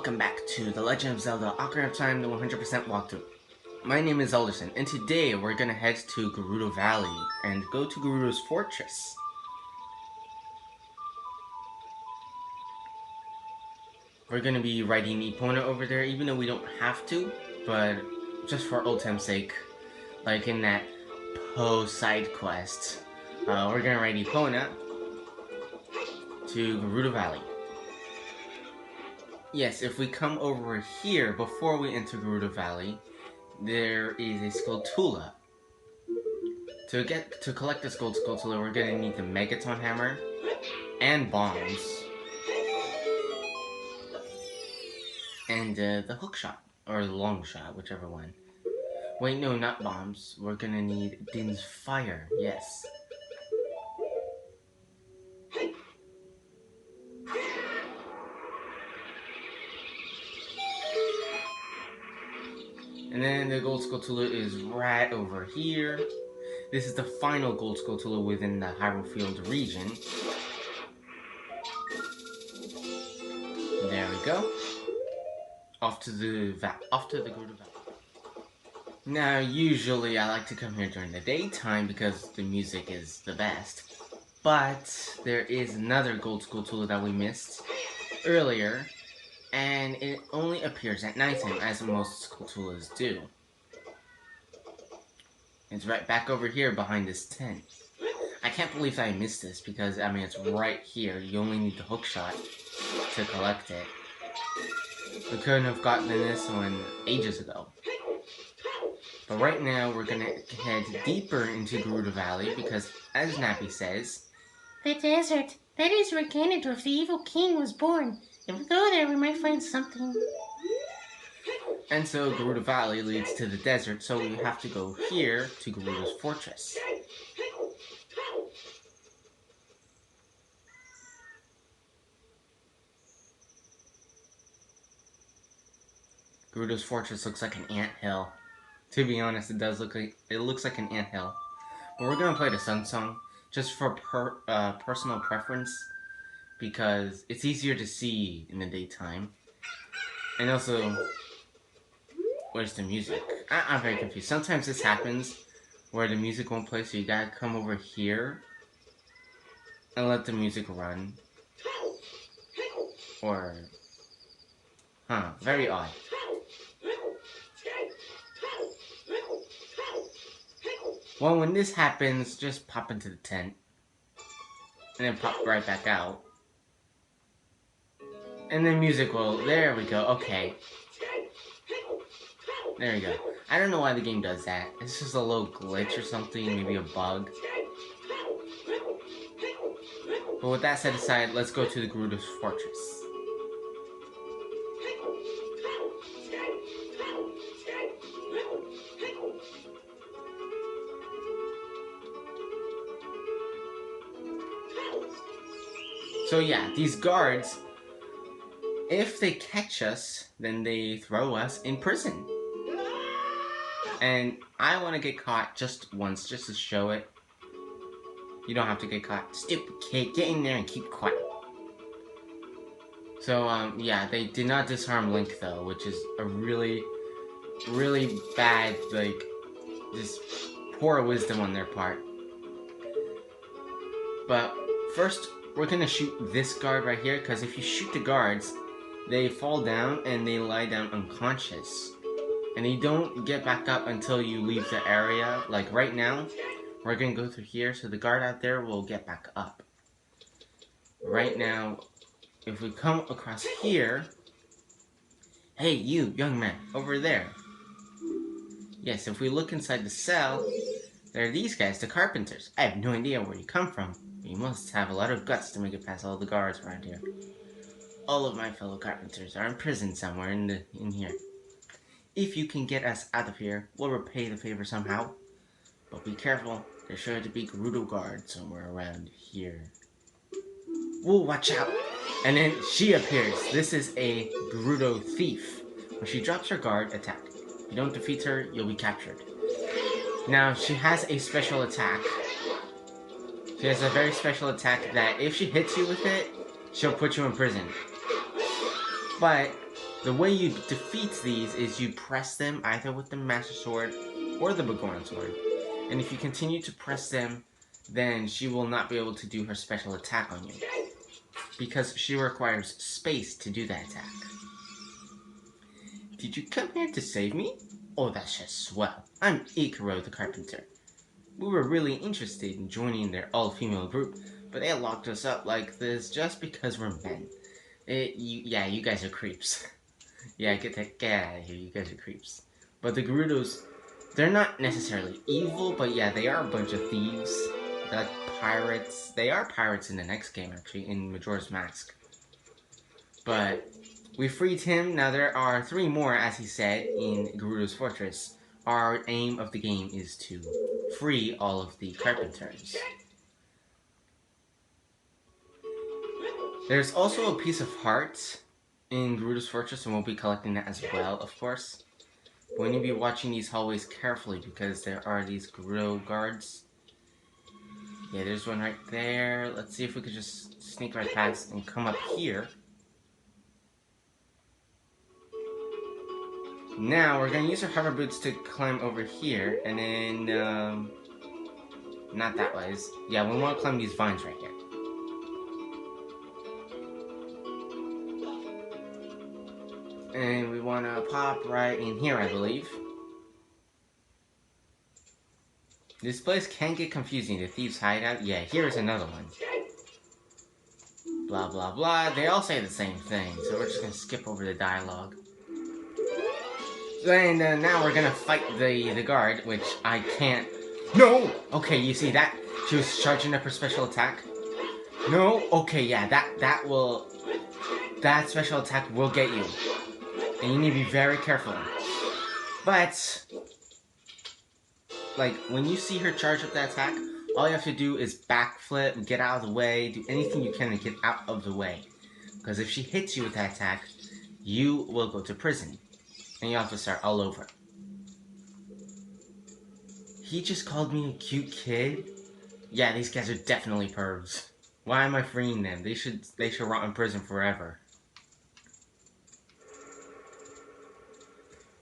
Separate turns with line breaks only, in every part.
welcome back to The Legend of Zelda Ocarina of Time, the 100% walkthrough. My name is Alderson, and today we're gonna head to Gerudo Valley and go to Gerudo's fortress. We're gonna be riding Epona over there, even though we don't have to, but just for old time's sake, like in that side quest, we're gonna ride Epona to Gerudo Valley. Yes, if we come over here before we enter Gerudo Valley, there is a Skulltula. To collect this gold Skulltula, we're gonna need the Megaton Hammer and bombs, and the hook shot or the long shot, whichever one. Wait, no, not bombs. We're gonna need Din's fire. Yes. And then the gold Skulltula is right over here. This is the final gold Skulltula within the Hyrule Field region. There we go. Off to the Gerudo Valley. Now, usually I like to come here during the daytime because the music is the best. But there is another gold Skulltula that we missed earlier, and it only appears at nighttime, as most Skulltulas do. It's right back over here behind this tent. I can't believe that I missed this because, I mean, it's right here. You only need the hook shot to collect it. We couldn't have gotten this one ages ago. But right now, we're gonna head deeper into Gerudo Valley because, as Nappy says,
the desert. That is where Ganondorf, the evil king, was born. If we go there, we might find something.
And so Gerudo Valley leads to the desert, so we have to go here to Gerudo's fortress. Gerudo's fortress looks like an anthill. To be honest, it looks like an anthill. But we're gonna play the Sun Song just for personal preference because it's easier to see in the daytime. And also, where's the music? I'm very confused. Sometimes this happens where the music won't play, so you gotta come over here and let the music run. Or, very odd. Well, when this happens, just pop into the tent. And then pop right back out. And then music will, there we go, okay. There we go. I don't know why the game does that. It's just a little glitch or something, maybe a bug. But with that set aside, let's go to the Gerudo's fortress. So yeah, these guards, if they catch us, then they throw us in prison. And I want to get caught just once, just to show it. You don't have to get caught. Stupid kid, get in there and keep quiet. So, yeah, they did not disarm Link, though, which is a really, really bad, like, just poor wisdom on their part. But first, we're gonna shoot this guard right here, because if you shoot the guards, they fall down and they lie down unconscious. And you don't get back up until you leave the area. Like right now, we're gonna go through here, so the guard out there will get back up. Right now, if we come across here, hey you, young man, over there. Yes, if we look inside the cell, there are these guys, the carpenters. I have no idea where you come from. You must have a lot of guts to make it past all the guards around here. All of my fellow carpenters are in prison somewhere in here. If you can get us out of here, we'll repay the favor somehow. But be careful, there's sure to be Gerudo guards somewhere around here. Whoa, watch out! And then she appears. This is a Gerudo thief. When she drops her guard, attack. If you don't defeat her, you'll be captured. Now, she has a special attack. She has a very special attack that if she hits you with it, she'll put you in prison. But The way you defeat these is you press them either with the Master Sword or the Bigorn Sword. And if you continue to press them, then she will not be able to do her special attack on you. Because she requires space to do that attack. Did you come here to save me? Oh, that's just swell. I'm Gerudo the Carpenter. We were really interested in joining their all-female group, but they locked us up like this just because we're men. You guys are creeps. Yeah, get out of here, you guys are creeps. But the Gerudos, they're not necessarily evil, but yeah, they are a bunch of thieves. They're like pirates. They are pirates in the next game, actually, in Majora's Mask. But we freed him. Now there are 3 more, as he said, in Gerudo's Fortress. Our aim of the game is to free all of the Carpenters. There's also a piece of heart in Gerudo's Fortress, and we'll be collecting that as well, of course. But we need to be watching these hallways carefully because there are these Gerudo guards. Yeah, there's one right there. Let's see if we could just sneak right past and come up here. Now, we're going to use our hover boots to climb over here, and then, not that ways. Yeah, we want to climb these vines right here. And we want to pop right in here, I believe. This place can get confusing. The Thieves' Hideout? Yeah, here's another one. Blah, blah, blah. They all say the same thing, so we're just going to skip over the dialogue. And now we're gonna fight the guard, which I can't... No! Okay, you see that? She was charging up her special attack. No? Okay, yeah, that special attack will get you. And you need to be very careful. But, like, when you see her charge up that attack, all you have to do is backflip, get out of the way, do anything you can to get out of the way. Because if she hits you with that attack, you will go to prison. And you have to start all over. He just called me a cute kid? Yeah, these guys are definitely pervs. Why am I freeing them? They should rot in prison forever.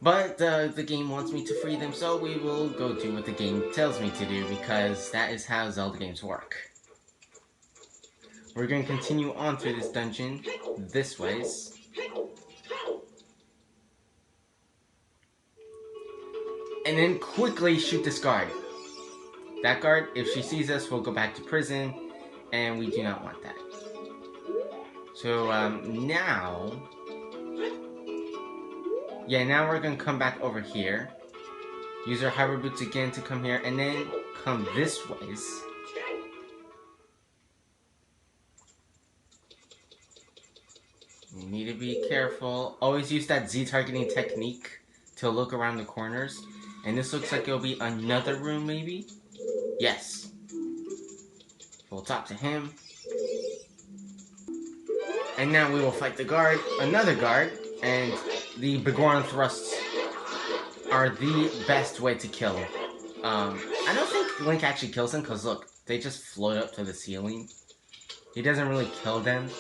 But the game wants me to free them, so we will go do what the game tells me to do, because that is how Zelda games work. We're going to continue on through this dungeon this ways. And then quickly shoot this guard. That guard, if she sees us, will go back to prison, and we do not want that. So, now... Yeah, now we're gonna come back over here. Use our hover boots again to come here, and then come this ways. You need to be careful. Always use that Z targeting technique to look around the corners. And this looks like it'll be another room, maybe? Yes. We'll talk to him. And now we will fight the guard, another guard, and the Bigorn thrusts are the best way to kill him. I don't think Link actually kills them, because look, they just float up to the ceiling. He doesn't really kill them.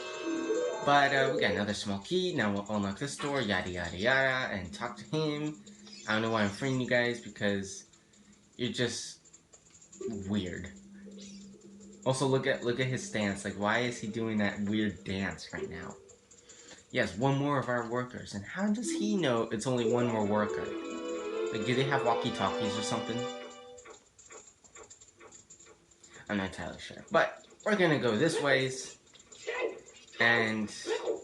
But we got another small key. Now we'll unlock this door, yada yada yada, and talk to him. I don't know why I'm freeing you guys, because you're just weird. Also, look at his stance. Like, why is he doing that weird dance right now? Yes, one more of our workers. And how does he know it's only one more worker? Like, do they have walkie-talkies or something? I'm not entirely sure. But we're gonna go this ways and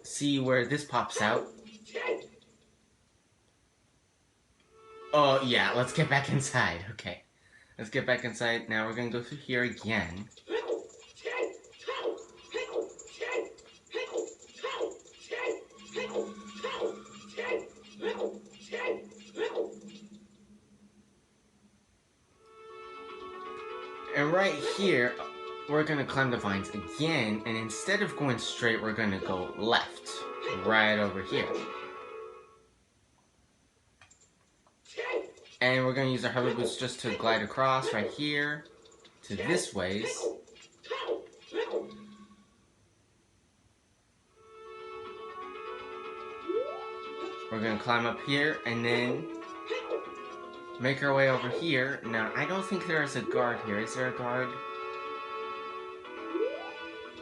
see where this pops out. Oh, yeah, let's get back inside. Okay. Let's get back inside. Now we're gonna go through here again. And right here, we're gonna climb the vines again, and instead of going straight, we're gonna go left. Right over here. And we're going to use our hover boots just to glide across right here to this ways. we're gonna climb up here and then make our way over here. Now, I don't think there is a guard here. Is there a guard?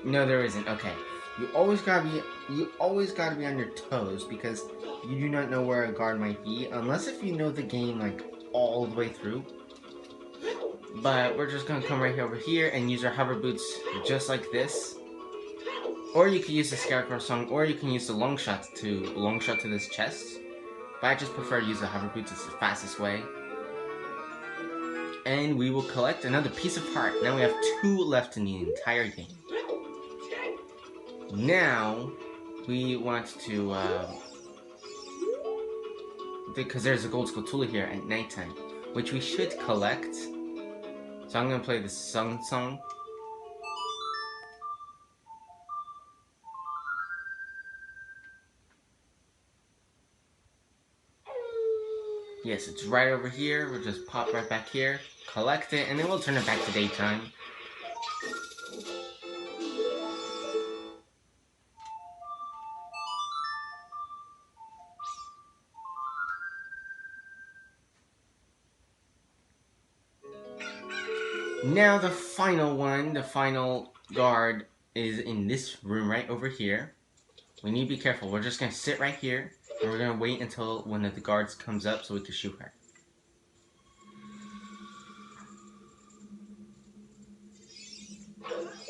No, there isn't. Okay. You always gotta be on your toes because you do not know where a guard might be unless if you know the game like all the way through. But we're just gonna come right over here and use our hover boots just like this. Or you could use the Scarecrow song, or you can use the long shot to this chest. But I just prefer to use the hover boots, it's the fastest way. And we will collect another piece of heart. Now we have 2 left in the entire game. Now, we want to, because there's a gold skull here at nighttime, which we should collect. So I'm gonna play the song. Yes, it's right over here. We'll just pop right back here, collect it, and then we'll turn it back to daytime. Now the final guard is in this room right over here. We need to be careful. We're just going to sit right here, and we're going to wait until one of the guards comes up so we can shoot her.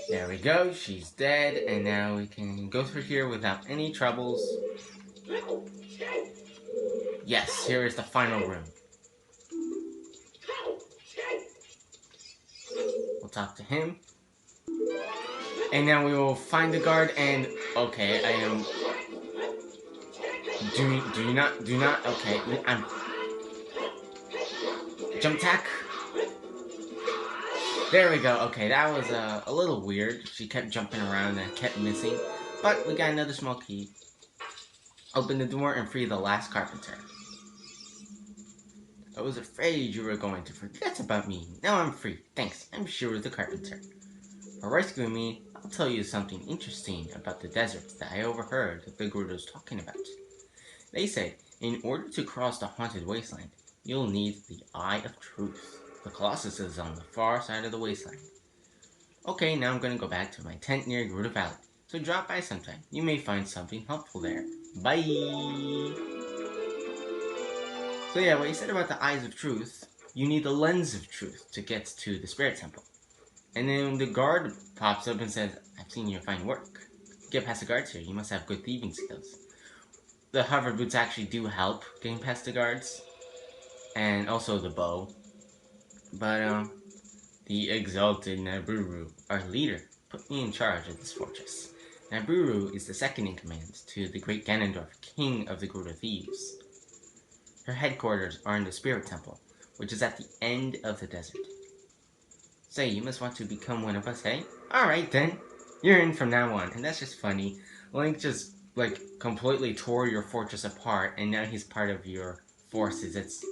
There we go, she's dead, and now we can go through here without any troubles. Yes, here is the final room. We'll talk to him. And now we will find the guard and... Okay, I am... Do not... Okay, I'm... Jump attack. There we go. Okay, that was a little weird. She kept jumping around and kept missing. But we got another small key. Open the door and free the last carpenter. I was afraid you were going to forget about me. Now I'm free. Thanks. I'm sure the carpenter. For rescuing me, I'll tell you something interesting about the desert that I overheard the Gerudos talking about. They said, in order to cross the haunted wasteland, you'll need the Eye of Truth. The Colossus is on the far side of the wasteland. Okay, now I'm going to go back to my tent near Gerudo Valley, so drop by sometime. You may find something helpful there. Bye! So yeah, what you said about the Eyes of Truth, you need the Lens of Truth to get to the Spirit Temple. And then the guard pops up and says, I've seen your fine work. Get past the guards here, you must have good thieving skills. The hover boots actually do help getting past the guards. And also the bow. But, the exalted Naburu, our leader, put me in charge of this fortress. Naburu is the second in command to the great Ganondorf, king of the Gerudo Thieves. Her headquarters are in the Spirit Temple, which is at the end of the desert. Say, you must want to become one of us, eh? Alright then, you're in from now on, and that's just funny. Link just, like, completely tore your fortress apart, and now he's part of your forces. It's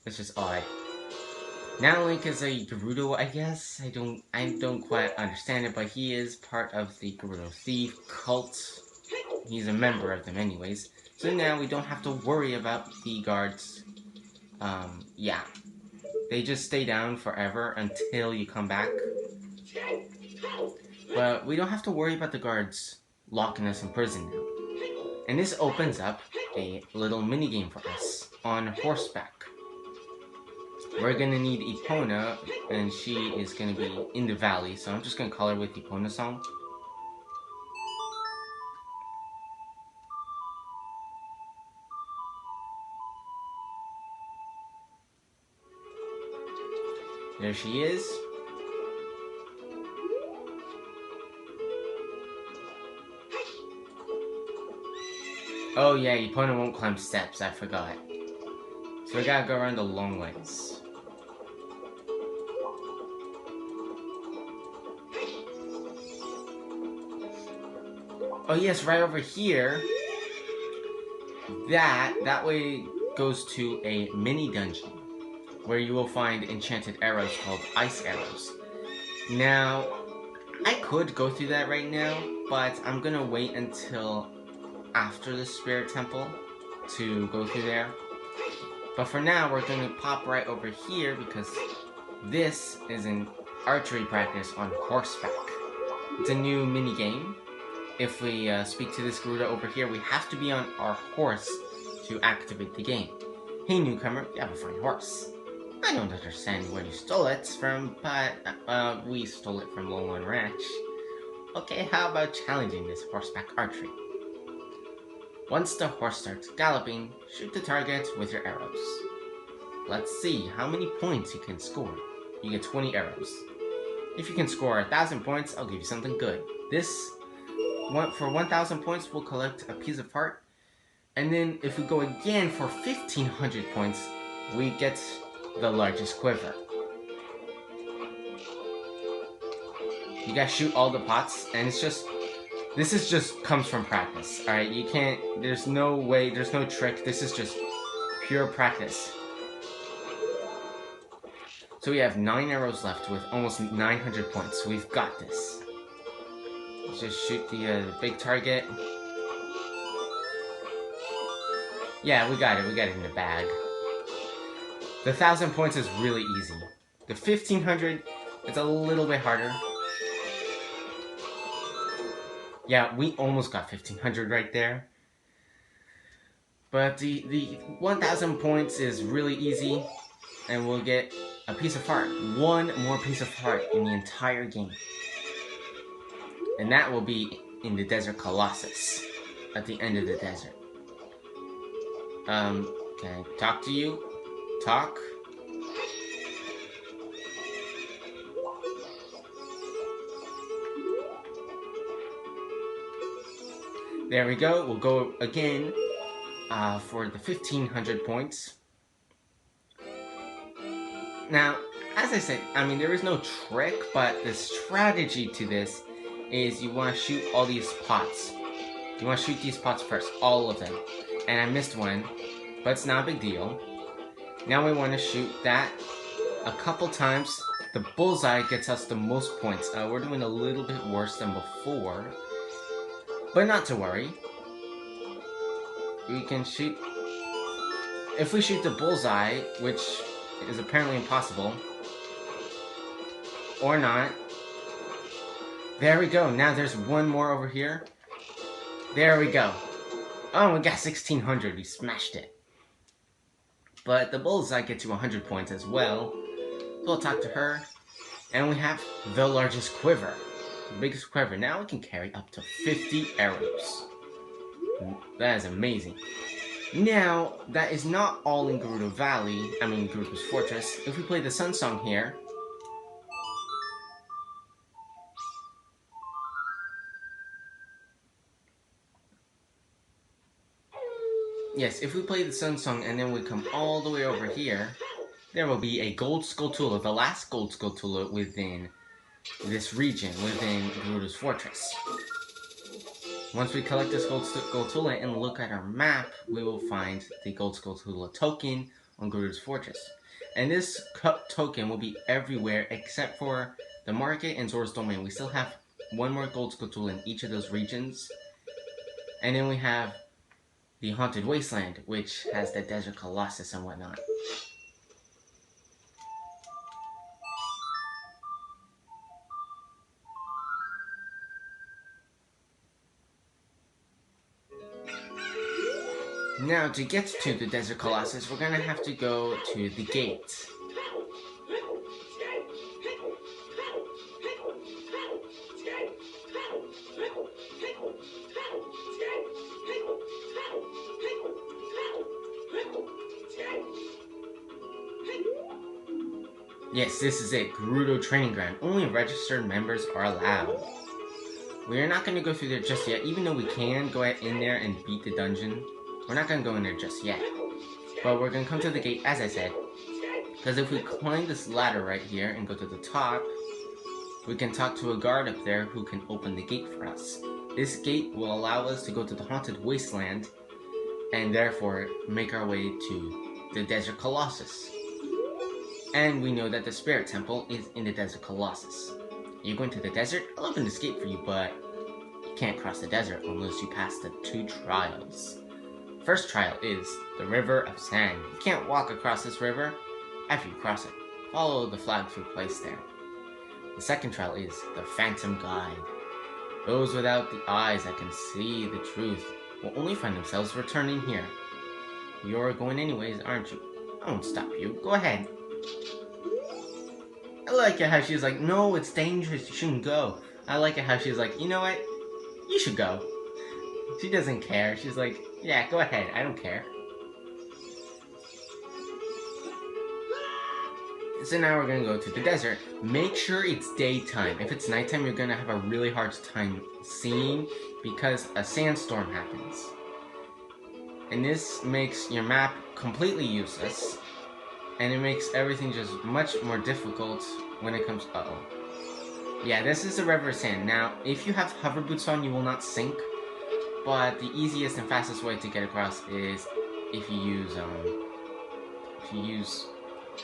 just odd. Now Link is a Gerudo, I guess. I don't quite understand it, but he is part of the Gerudo Thief cult. He's a member of them anyways. So now we don't have to worry about the guards. Yeah. They just stay down forever until you come back. But we don't have to worry about the guards locking us in prison now. And this opens up a little minigame for us on horseback. We're gonna need Epona, and she is gonna be in the valley, so I'm just gonna call her with Epona song. There she is. Oh yeah, Epona won't climb steps, I forgot. So we gotta go around the long ways. Oh yes, right over here. That way goes to a mini dungeon where you will find enchanted arrows called ice arrows. Now, I could go through that right now, but I'm gonna wait until after the Spirit Temple to go through there. But for now, we're going to pop right over here because this is an archery practice on horseback. It's a new mini game. If we speak to this Gerudo over here, we have to be on our horse to activate the game. Hey newcomer, you have a fine horse. I don't understand where you stole it from, but we stole it from Lone Ranch. Okay, how about challenging this horseback archery? Once the horse starts galloping, shoot the target with your arrows. Let's see how many points you can score. You get 20 arrows. If you can score 1,000 points, I'll give you something good. For 1,000 points, we'll collect a piece of heart. And then if we go again for 1,500 points, we get the largest quiver. You guys shoot all the pots, and this is just comes from practice, alright? You can't, there's no way, there's no trick, this is just pure practice. So we have 9 arrows left with almost 900 points, so we've got this. Let's just shoot the big target. Yeah, we got it in the bag. The 1,000 points is really easy. The 1,500, it's a little bit harder. Yeah, we almost got 1,500 right there. But the 1,000 points is really easy, and we'll get a piece of heart. One more piece of heart in the entire game. And that will be in the Desert Colossus, at the end of the desert. Can I talk to you? Talk? There we go. We'll go again for the 1,500 points. Now, as I said, I mean, there is no trick, but the strategy to this is you want to shoot all these pots. You want to shoot these pots first, all of them. And I missed one, but it's not a big deal. Now we want to shoot that a couple times. The bullseye gets us the most points. We're doing a little bit worse than before. But not to worry. We can shoot... If we shoot the bullseye, which is apparently impossible, or not. There we go. Now there's one more over here. There we go. Oh, we got 1,600. We smashed it. But the bullseye gets you 100 points as well. So we'll talk to her. And we have the largest quiver. The biggest quiver. Now we can carry up to 50 arrows. That is amazing. Now, that is not all in Gerudo Valley. I mean, Gerudo's Fortress. If we play the Sun Song here... Yes, if we play the Sun Song and then we come all the way over here, there will be a gold Skulltula, the last gold Skulltula within this region, within Gerudo's Fortress. Once we collect this gold Skulltula and look at our map, we will find the gold Skulltula token on Gerudo's Fortress. And this token will be everywhere except for the market and Zora's Domain. We still have one more gold Skulltula in each of those regions. And then we have the Haunted Wasteland, which has the Desert Colossus and whatnot. Now, to get to the Desert Colossus, we're gonna have to go to the gate. Yes, this is it, Gerudo Training Ground. Only registered members are allowed. We are not going to go through there just yet, even though we can go in there and beat the dungeon. We're not going to go in there just yet. But we're going to come to the gate, as I said. Because if we climb this ladder right here and go to the top, we can talk to a guard up there who can open the gate for us. This gate will allow us to go to the Haunted Wasteland, and therefore make our way to the Desert Colossus. And we know that the Spirit Temple is in the Desert Colossus. You're going to the desert? I'll open this gate for you, but you can't cross the desert unless you pass the 2 trials. first trial is the River of Sand. You can't walk across this river. After you cross it, follow the flags we placed there. The second trial is the Phantom Guide. Those without the eyes that can see the truth will only find themselves returning here. You're going anyways, aren't you? I won't stop you. Go ahead. I like it how she's like, no, it's dangerous, you shouldn't go. I like it how she's like, you know what? You should go. She doesn't care. She's like, yeah, go ahead. I don't care. So now we're going to go to the desert. Make sure it's daytime. If it's nighttime, you're going to have a really hard time seeing because a sandstorm happens. And this makes your map completely useless. And it makes everything just much more difficult when it comes... Uh-oh. Yeah, this is the River of Sand. Now, if you have hover boots on, you will not sink. But the easiest and fastest way to get across is if you use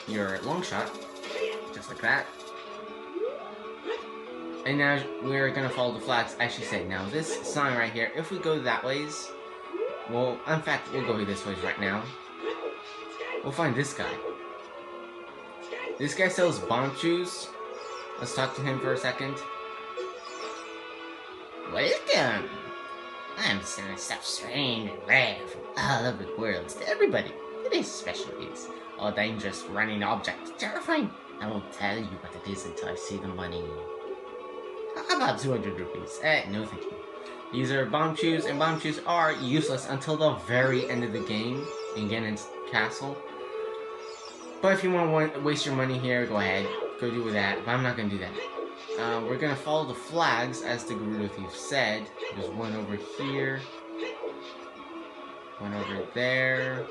your long shot, just like that. And now we're gonna follow the flags as she said. Now this sign right here, if we go that ways, well, in fact, we'll go this ways right now. We'll find this guy. This guy sells bomb shoes. Let's talk to him for a second.
Welcome. I'm selling stuff strange and rare from all over the world to everybody. Today's special is a dangerous running object. Terrifying. I won't tell you what it is until I see the money. How about 200 rupees?
No thank you. These are bomb shoes, and bomb shoes are useless until the very end of the game in Ganon's castle. But if you want to waste your money here, go ahead. Go do that, but I'm not going to do that. We're going to follow the flags, as the Gerudo Thief said. There's one over here. One over there.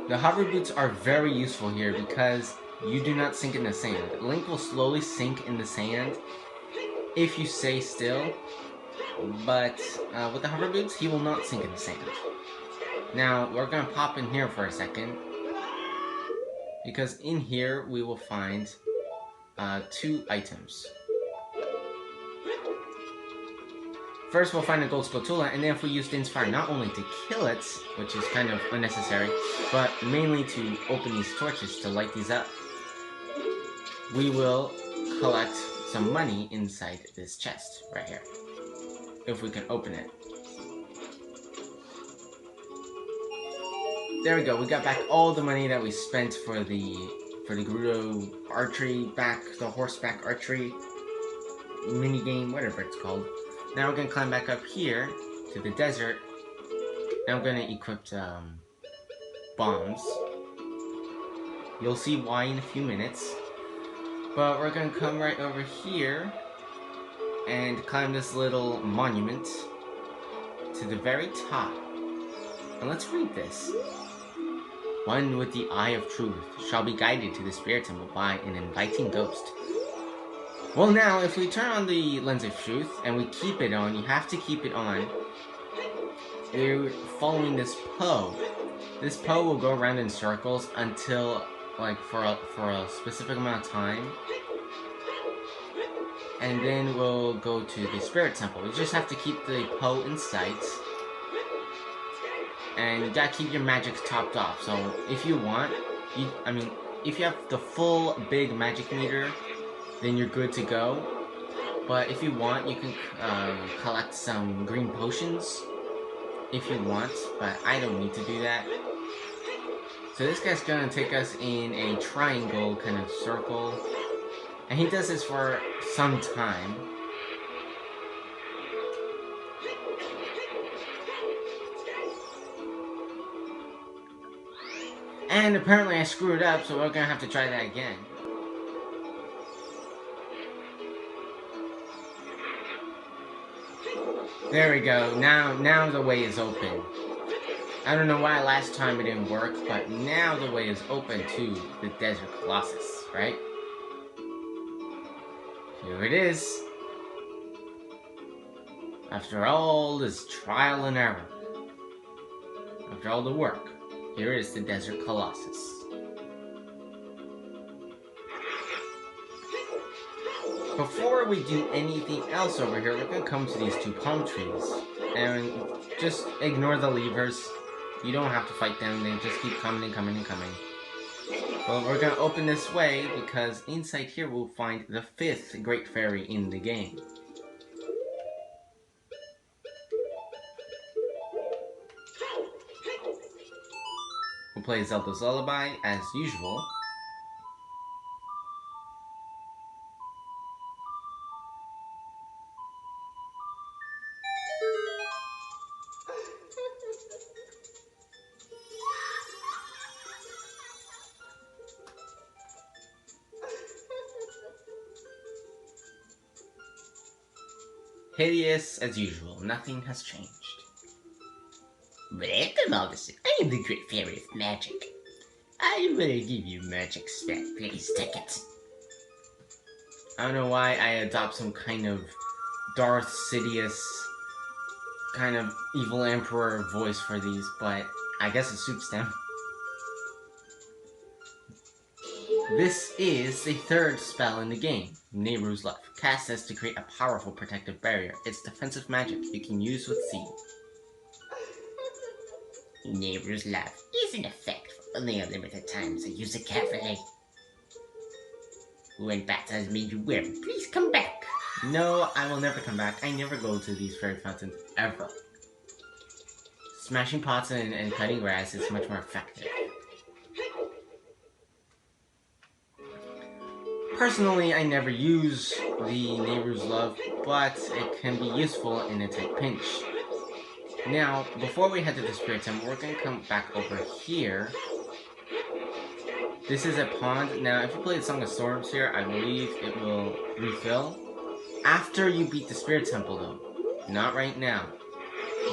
The hover boots are very useful here because you do not sink in the sand. Link will slowly sink in the sand if you stay still, but with the hover boots, he will not sink in the sand. Now, we're going to pop in here for a second, because in here we will find 2 items. First, we'll find a gold spatula, and then if we use Din's Fire, not only to kill it, which is kind of unnecessary, but mainly to open these torches to light these up, we will collect some money inside this chest right here, if we can open it. There we go, we got back all the money that we spent for the Gerudo archery the horseback archery minigame, whatever it's called. Now we're gonna climb back up here to the desert. Now I'm gonna equip bombs. You'll see why in a few minutes. But we're gonna come right over here and climb this little monument to the very top. And let's read this. One with the eye of truth shall be guided to the spirit temple by an inviting ghost. Well, now, if we turn on the lens of truth and we keep it on, you have to keep it on. We're following this Poe. This Poe will go around in circles until, like, for a specific amount of time. And then we'll go to the spirit temple. You just have to keep the Poe in sight. And you gotta keep your magic topped off. So if you want, if you have the full big magic meter, then you're good to go. But if you want, you can collect some green potions if you want, but I don't need to do that. So this guy's gonna take us in a triangle kind of circle, and he does this for some time. And apparently I screwed up, so we're gonna have to try that again. There we go. Now the way is open. I don't know why last time it didn't work, but now the way is open to the Desert Colossus, right? Here it is. After all this trial and error, after all the work, here is the Desert Colossus. before we do anything else over here, we're gonna come to these two palm trees. And just ignore the levers. You don't have to fight them, they just keep coming and coming and coming. But we're gonna open this way because inside here we'll find the 5th Great Fairy in the game. We'll play Zelda's Lullaby as usual. Hideous as usual, nothing has changed.
Welcome, officer. I am the Great Fairy of Magic. I will give you magic spell. Please take it.
I don't know why I adopt some kind of Darth Sidious kind of evil emperor voice for these, but I guess it suits them. This is the 3rd spell in the game, Nehru's Love. Cast this to create a powerful protective barrier. It's defensive magic you can use with seed.
Nehru's Love is in effect for only a limited time, so use it carefully. When Bat has made you wear it, please come back.
No, I will never come back. I never go to these fairy fountains, ever. Smashing pots and cutting grass is much more effective. Personally, I never use the Nehru's Love, but it can be useful in a tight pinch. Now, before we head to the Spirit Temple, we're going to come back over here. This is a pond. Now, if you play the Song of Storms here, I believe it will refill. After you beat the Spirit Temple, though. Not right now.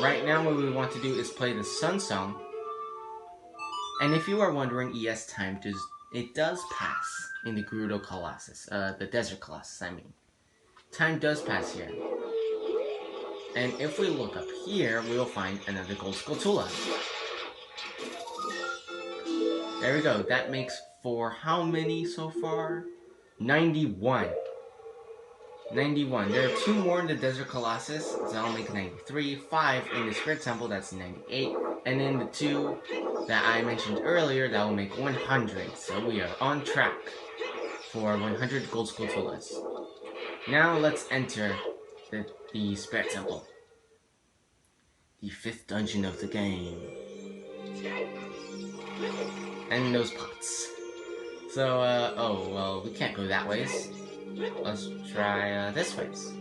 Right now, what we want to do is play the Sun Song. And if you are wondering, yes, time does pass in the Gerudo Colossus. The Desert Colossus, I mean. Time does pass here. And if we look up here, we'll find another Gold Skulltula. There we go. That makes for how many so far? 91. 91. There are 2 more in the Desert Colossus, so that'll make 93. 5 in the Spirit Temple, that's 98. And then the 2 that I mentioned earlier, that will make 100. So we are on track for 100 Gold Skulltulas. Now let's enter the Spirit Temple. The 5th dungeon of the game. And those pots. So, oh, well, we can't go that ways. Let's try, this ways.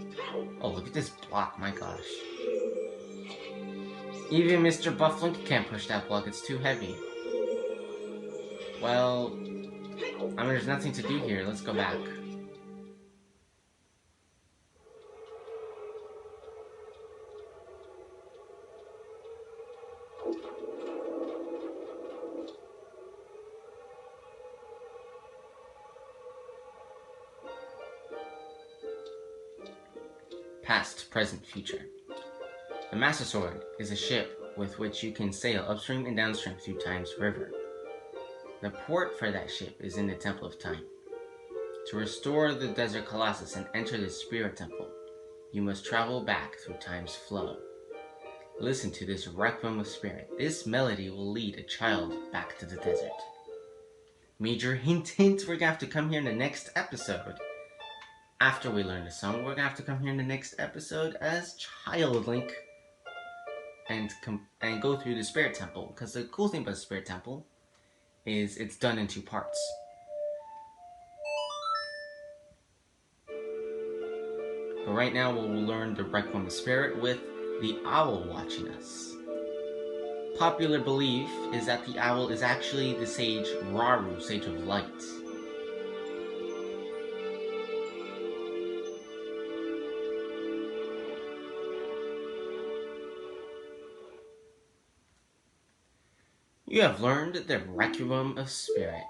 Oh, look at this block, my gosh. Even Mr. Bufflink can't push that block, it's too heavy. Well, I mean, there's nothing to do here, let's go back. Past, present, future. The Master Sword is a ship with which you can sail upstream and downstream through Time's river. The port for that ship is in the Temple of Time. To restore the Desert Colossus and enter the Spirit Temple, you must travel back through Time's flow. Listen to this Requiem of Spirit. This melody will lead a child back to the desert. Major hint, we're gonna have to come here in the next episode. After we learn the song, we're gonna have to come here in the next episode as Child Link and go through the Spirit Temple. Because the cool thing about the Spirit Temple is it's done in 2 parts. But right now, we'll learn the Requiem of Spirit with the owl watching us. Popular belief is that the owl is actually the sage Rauru, Sage of Light. You have learned the Requiem of Spirit.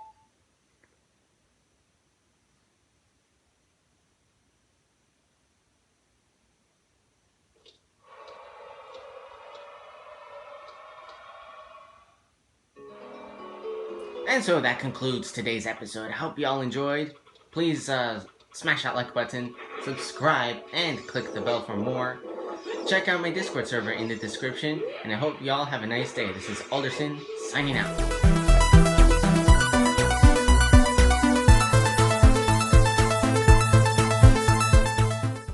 And so that concludes today's episode. I hope you all enjoyed. Please smash that like button, subscribe, and click the bell for more. Check out my Discord server in the description, and I hope y'all have a nice day. This is Alderson, signing out.